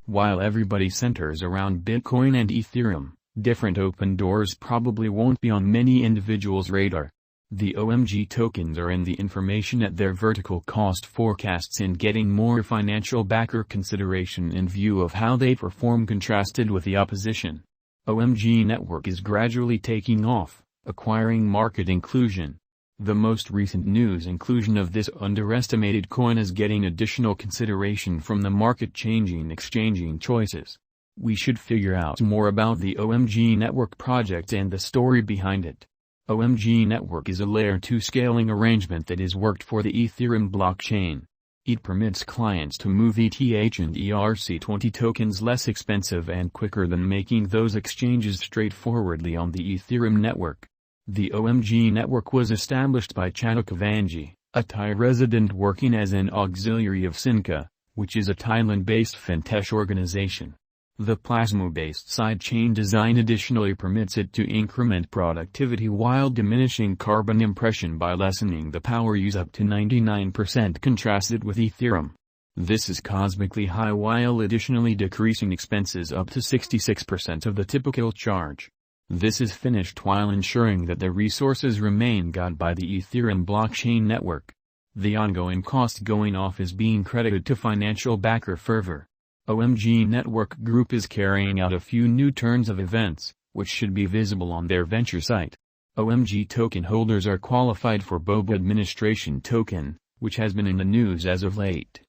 While everybody centers around Bitcoin and Ethereum, different open doors probably won't be on many individuals' radar. The OMG tokens are in the information at their vertical cost forecasts and getting more financial backer consideration in view of how they perform contrasted with the opposition. OMG network is gradually taking off, acquiring market inclusion. The most recent news inclusion of this underestimated coin is getting additional consideration from the market-changing exchanging choices. We should figure out more about the OMG network project and the story behind it. OMG network is a layer 2 scaling arrangement that is worked for the Ethereum blockchain. It permits clients to move ETH and ERC20 tokens less expensive and quicker than making those exchanges straightforwardly on the Ethereum network. The OMG network was established by X5000, a Thai resident working as an auxiliary of Sinca, which is a Thailand-based fintech organization. The plasma-based sidechain design additionally permits it to increment productivity while diminishing carbon impression by lessening the power use up to 99% contrasted with Ethereum. This is cosmically high while additionally decreasing expenses up to 66% of the typical charge. This is finished while ensuring that the resources remain guarded by the Ethereum blockchain network. The ongoing cost going off is being credited to financial backer fervor. OMG Network Group is carrying out a few new turns of events, which should be visible on their venture site. OMG token holders are qualified for BOBA administration token, which has been in the news as of late.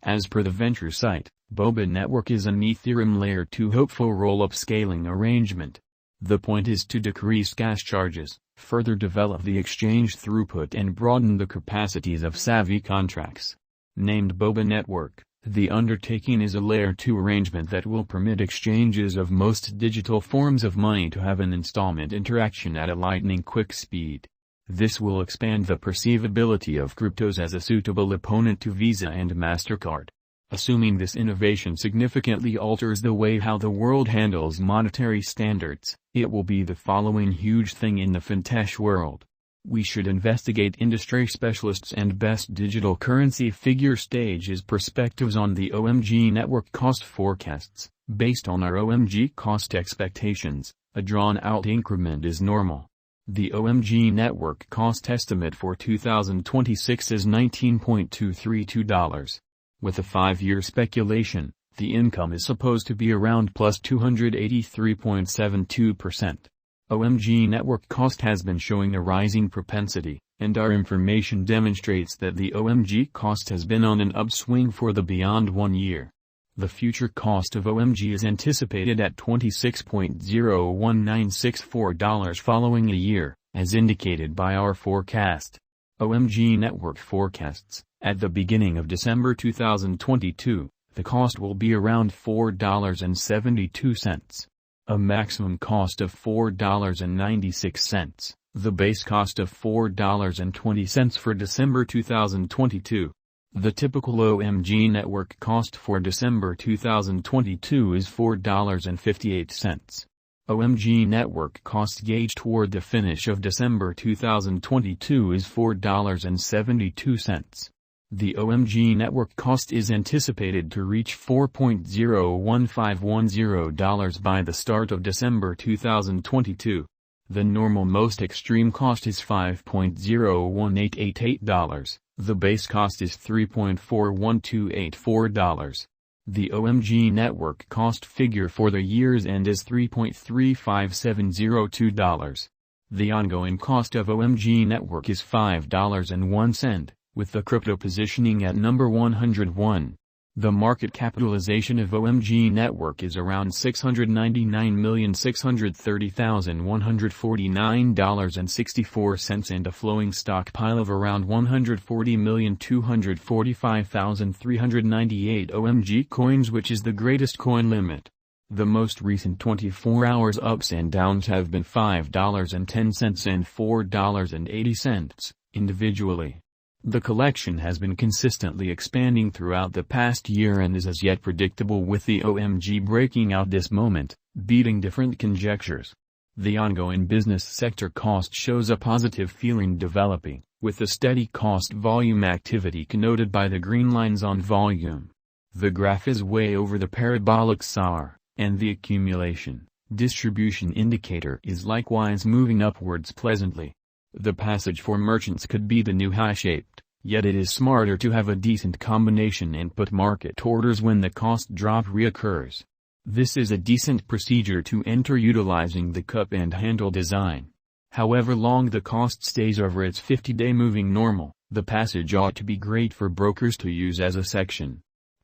As per the venture site, BOBA network is an Ethereum layer 2 hopeful roll-up scaling arrangement. The point is to decrease gas charges, further develop the exchange throughput and broaden the capacities of savvy contracts. Named BOBA network, the undertaking is a layer 2 arrangement that will permit exchanges of most digital forms of money to have an installment interaction at a lightning-quick speed. This will expand the perceivability of cryptos as a suitable opponent to Visa and MasterCard. Assuming this innovation significantly alters the way how the world handles monetary standards, it will be the following huge thing in the fintech world. We should investigate industry specialists and best digital currency figure stages perspectives on the OMG network cost forecasts. Based on our OMG cost expectations, a drawn-out increment is normal. The OMG network cost estimate for 2026 is $19.232. With a 5-year speculation, the income is supposed to be around plus 283.72%. OMG network cost has been showing a rising propensity, and our information demonstrates that the OMG cost has been on an upswing for the beyond 1 year. The future cost of OMG is anticipated at $26.01964 following a year, as indicated by our forecast. OMG network forecasts, at the beginning of December 2022, the cost will be around $4.72. A maximum cost of $4.96, the base cost of $4.20 for December 2022. The typical OMG network cost for December 2022 is $4.58. OMG network cost gauge toward the finish of December 2022 is $4.72. The OMG network cost is anticipated to reach $4.01510 by the start of December 2022. The normal most extreme cost is $5.01888. The base cost is $3.41284. The OMG network cost figure for the year's end is $3.35702. The ongoing cost of OMG network is $5.01. With the crypto positioning at number 101. The market capitalization of OMG network is around $699,630,149.64 and a flowing stockpile of around 140,245,398 OMG coins, which is the greatest coin limit. The most recent 24 hours ups and downs have been $5.10 and $4.80, individually. The collection has been consistently expanding throughout the past year and is as yet predictable, with the OMG breaking out this moment, beating different conjectures. The ongoing business sector cost shows a positive feeling developing, with the steady cost volume activity connoted by the green lines on volume. The graph is way over the parabolic SAR, and the accumulation distribution indicator is likewise moving upwards pleasantly. The passage for merchants could be the new high-shaped, yet it is smarter to have a decent combination and put market orders when the cost drop reoccurs. This is a decent procedure to enter utilizing the cup and handle design. However long the cost stays over its 50-day moving normal, the passage ought to be great for brokers to use as a section.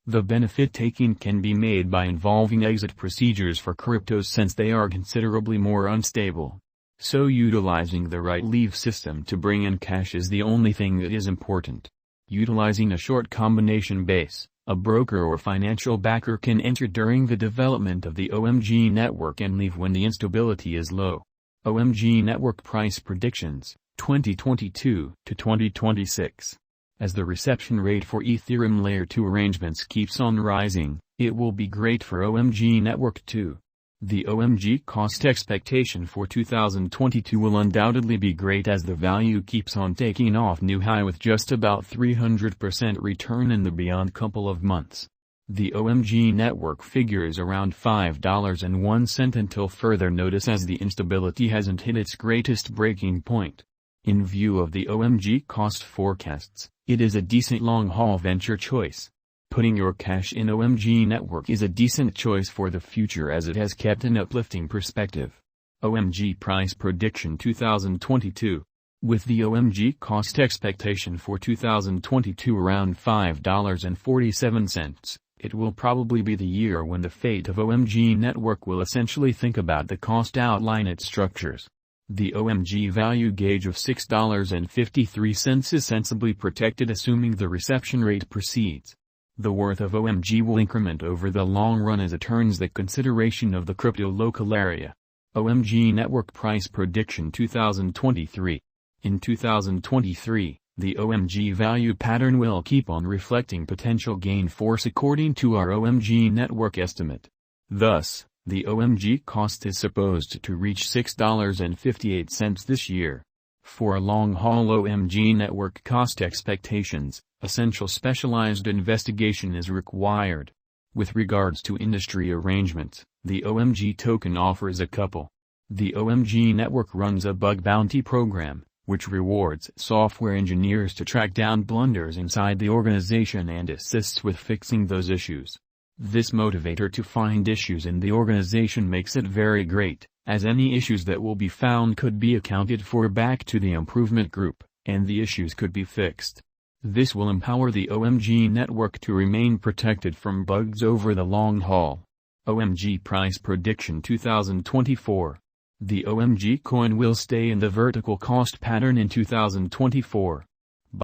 The benefit taking can be made by involving exit procedures for cryptos since they are considerably more unstable. So utilizing the right leave system to bring in cash is the only thing that is important. Utilizing a short combination base, a broker or financial backer can enter during the development of the OMG network and leave when the instability is low. OMG Network Price Predictions, 2022 to 2026. As the reception rate for Ethereum Layer 2 arrangements keeps on rising, it will be great for OMG Network 2. The OMG cost expectation for 2022 will undoubtedly be great as the value keeps on taking off new high with just about 300% return in the beyond couple of months. The OMG network figures around $5.01 until further notice as the instability hasn't hit its greatest breaking point. In view of the OMG cost forecasts, it is a decent long-haul venture choice. Putting your cash in OMG network is a decent choice for the future as it has kept an uplifting perspective. OMG Price Prediction 2022. With the OMG cost expectation for 2022 around $5.47, it will probably be the year when the fate of OMG network will essentially think about the cost outline it structures. The OMG value gauge of $6.53 is sensibly protected assuming the reception rate proceeds. The worth of OMG will increment over the long run as it earns the consideration of the crypto local area. OMG Network Price Prediction 2023. In 2023, the OMG value pattern will keep on reflecting potential gain force according to our OMG network estimate. Thus, the OMG cost is supposed to reach $6.58 this year. For a long-haul OMG network cost expectations, essential specialized investigation is required. With regards to industry arrangements, the OMG token offers a couple. The OMG network runs a bug bounty program, which rewards software engineers to track down blunders inside the organization and assists with fixing those issues. This motivator to find issues in the organization makes it very great, as any issues that will be found could be accounted for back to the improvement group, and the issues could be fixed. This will empower the OMG network to remain protected from bugs over the long haul. OMG Price Prediction 2024. The OMG coin will stay in the vertical cost pattern in 2024.